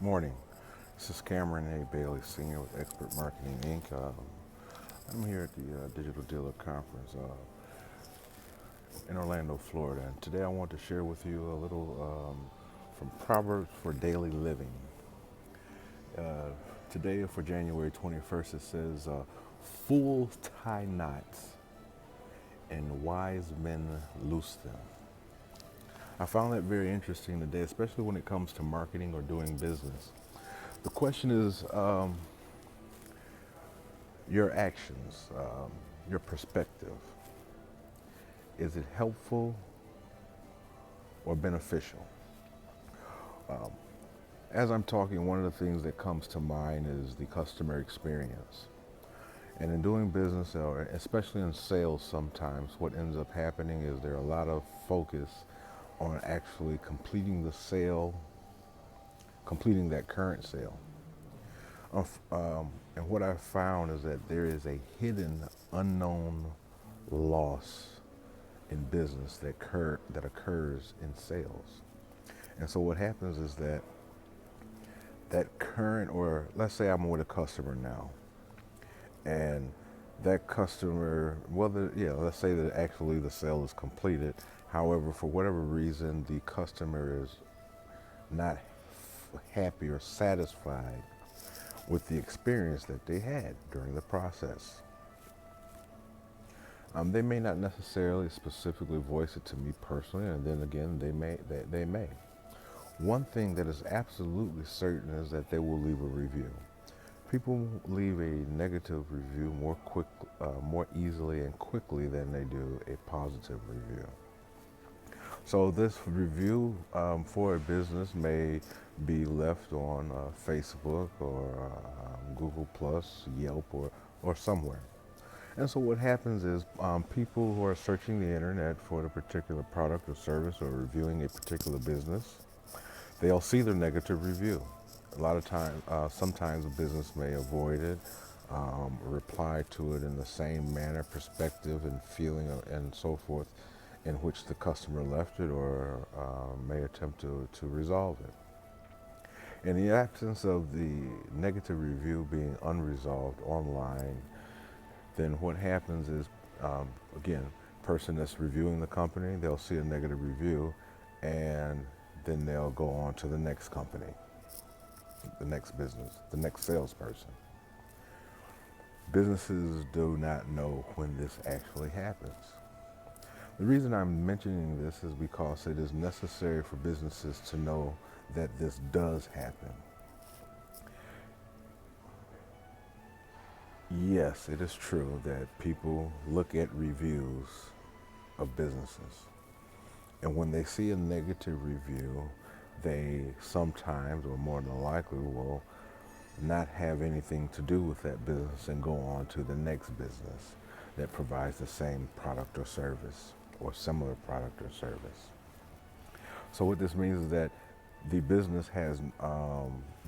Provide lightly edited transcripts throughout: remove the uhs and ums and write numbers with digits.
Morning. This is Cameron A. Bailey, Senior with Expert Marketing Inc. I'm here at the Digital Dealer Conference in Orlando, Florida. And today I want to share with you a little from Proverbs for Daily Living. Today, for January 21st, it says, Fools tie knots and wise men loose them. I found that very interesting today, especially when it comes to marketing or doing business. The question is your actions, your perspective. Is it helpful or beneficial? As I'm talking, one of the things that comes to mind is the customer experience. And in doing business, or especially in sales, sometimes what ends up happening is there are a lot of focus on actually completing the sale, completing that current sale. And what I've found is that there is a hidden, unknown loss in business that occurs in sales. And so what happens is that current, or let's say I'm with a customer now, and that customer, let's say that actually the sale is completed. However, for whatever reason, the customer is not happy or satisfied with the experience that they had during the process. They may not necessarily specifically voice it to me personally, and then again, they may. One thing that is absolutely certain is that they will leave a review. People leave a negative review more easily and quickly than they do a positive review. So this review for a business may be left on Facebook or Google Plus, Yelp, or somewhere. And so what happens is people who are searching the internet for a particular product or service or reviewing a particular business, they'll see their negative review. A lot of times, sometimes a business may avoid it, reply to it in the same manner, perspective, and feeling, and so forth, in which the customer left it, or may attempt to resolve it. In the absence of the negative review being unresolved online, then what happens is, again, person that's reviewing the company, they'll see a negative review, and then they'll go on to the next company, the next business, the next salesperson. Businesses do not know when this actually happens. The reason I'm mentioning this is because it is necessary for businesses to know that this does happen. Yes, it is true that people look at reviews of businesses. And when they see a negative review, they sometimes, or more than likely, will not have anything to do with that business and go on to the next business that provides the same product or service or similar product or service. So what this means is that the business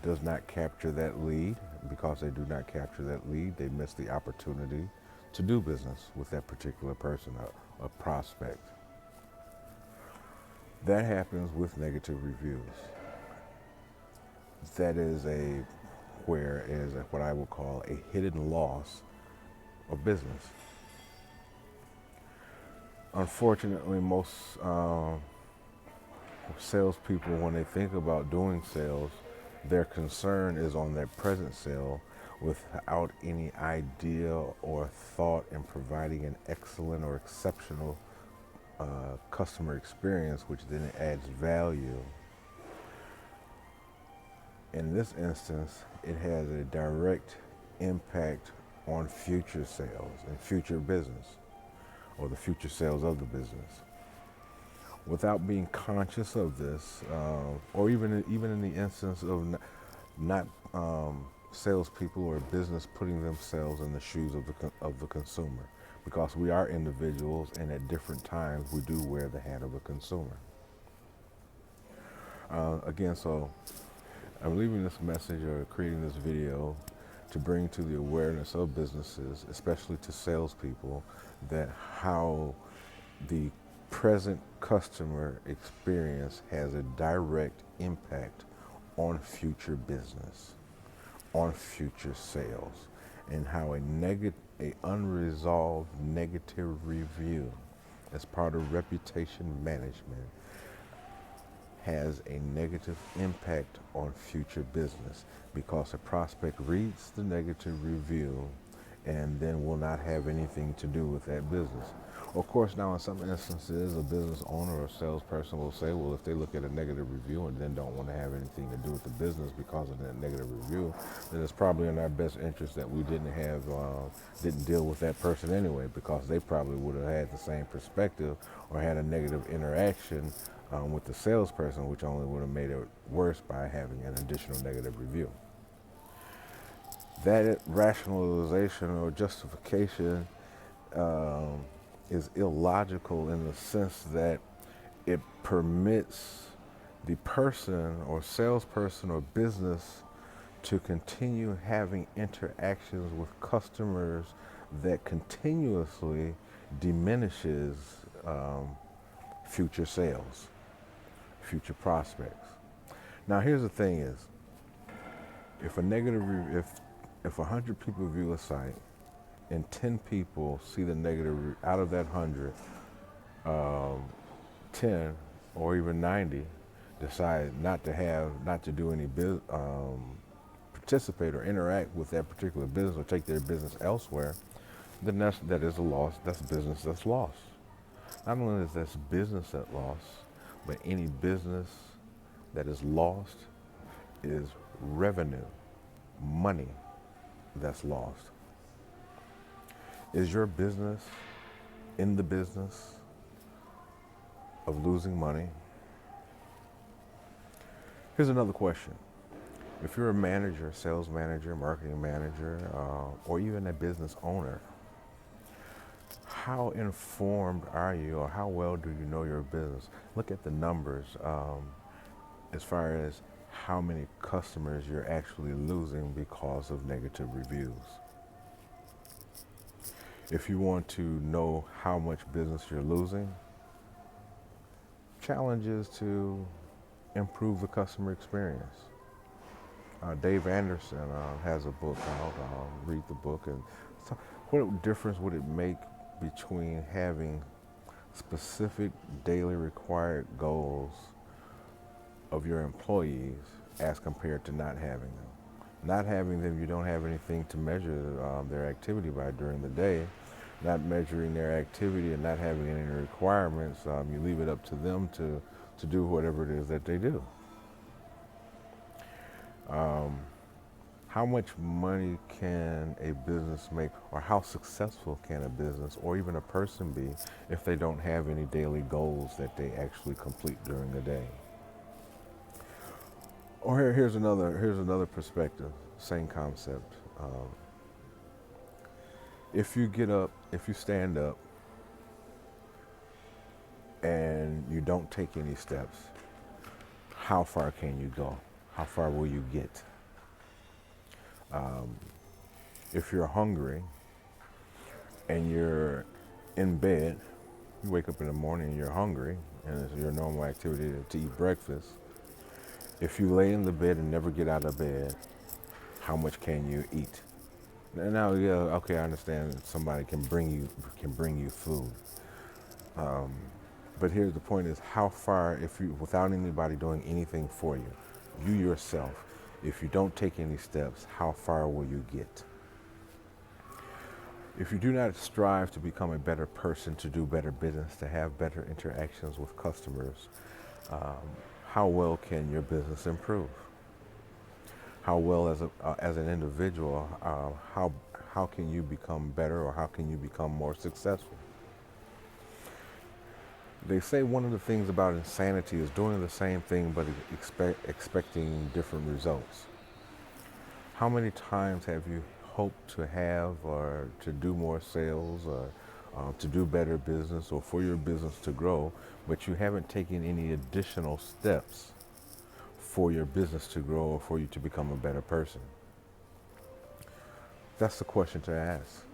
does not capture that lead. Because they do not capture that lead, they miss the opportunity to do business with that particular person, a prospect. That happens with negative reviews. That is what I would call a hidden loss of business. Unfortunately, most salespeople, when they think about doing sales, their concern is on their present sale without any idea or thought in providing an excellent or exceptional customer experience, which then adds value. In this instance, it has a direct impact on future sales and future business, or the future sales of the business. Without being conscious of this, or even in the instance of not salespeople or business putting themselves in the shoes of the consumer, because we are individuals, and at different times we do wear the hat of a consumer. Again, so I'm leaving this message or creating this video to bring to the awareness of businesses, especially to salespeople, that how the present customer experience has a direct impact on future business, on future sales, and how a unresolved negative review as part of reputation management has a negative impact on future business because a prospect reads the negative review and then will not have anything to do with that business. Of course, now in some instances, a business owner or salesperson will say, well, if they look at a negative review and then don't want to have anything to do with the business because of that negative review, then it's probably in our best interest that we didn't deal with that person anyway, because they probably would have had the same perspective or had a negative interaction with the salesperson, which only would have made it worse by having an additional negative review. That rationalization or justification is illogical in the sense that it permits the person or salesperson or business to continue having interactions with customers that continuously diminishes future sales, future prospects. Now, here's the thing: is if if 100 people view a site and 10 people see the negative out of that 100, 10 or even 90 decide not to do any participate or interact with that particular business or take their business elsewhere, then that is a loss. That's business that's lost. Not only is that business that lost, but any business that is lost is revenue, money that's lost. Is your business in the business of losing money? Here's another question. If you're a manager, sales manager, marketing manager, or even a business owner, how informed are you, or how well do you know your business? Look at the numbers as far as how many customers you're actually losing because of negative reviews. If you want to know how much business you're losing, challenge is to improve the customer experience. Dave Anderson has a book out. I'll read the book. And so what difference would it make between having specific daily required goals of your employees as compared to not having them? Not having them, you don't have anything to measure their activity by during the day. Not measuring their activity and not having any requirements, you leave it up to them to do whatever it is that they do. How much money can a business make, or how successful can a business or even a person be if they don't have any daily goals that they actually complete during the day? Or here's another perspective, same concept. If you stand up and you don't take any steps, how far can you go? How far will you get? If you're hungry and you're in bed, you wake up in the morning and you're hungry, and it's your normal activity to eat breakfast. If you lay in the bed and never get out of bed, how much can you eat? Now, yeah, okay, I understand somebody can bring you food. But here's the point: is how far, without anybody doing anything for you, you yourself, if you don't take any steps, how far will you get? If you do not strive to become a better person, to do better business, to have better interactions with customers, how well can your business improve? How well as an individual, how can you become better, or how can you become more successful? They say one of the things about insanity is doing the same thing but expecting different results. How many times have you hoped to have or to do more sales or to do better business or for your business to grow, but you haven't taken any additional steps for your business to grow or for you to become a better person? That's the question to ask.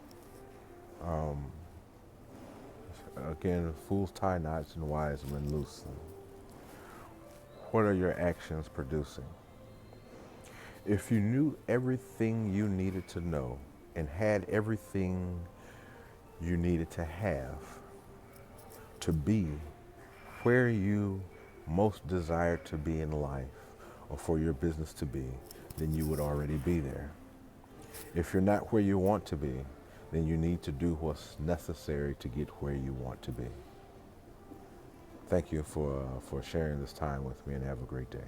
Again, fools tie knots and wise men loose them. What are your actions producing? If you knew everything you needed to know and had everything you needed to have to be where you most desire to be in life or for your business to be, then you would already be there. If you're not where you want to be, then you need to do what's necessary to get where you want to be. Thank you for sharing this time with me, and have a great day.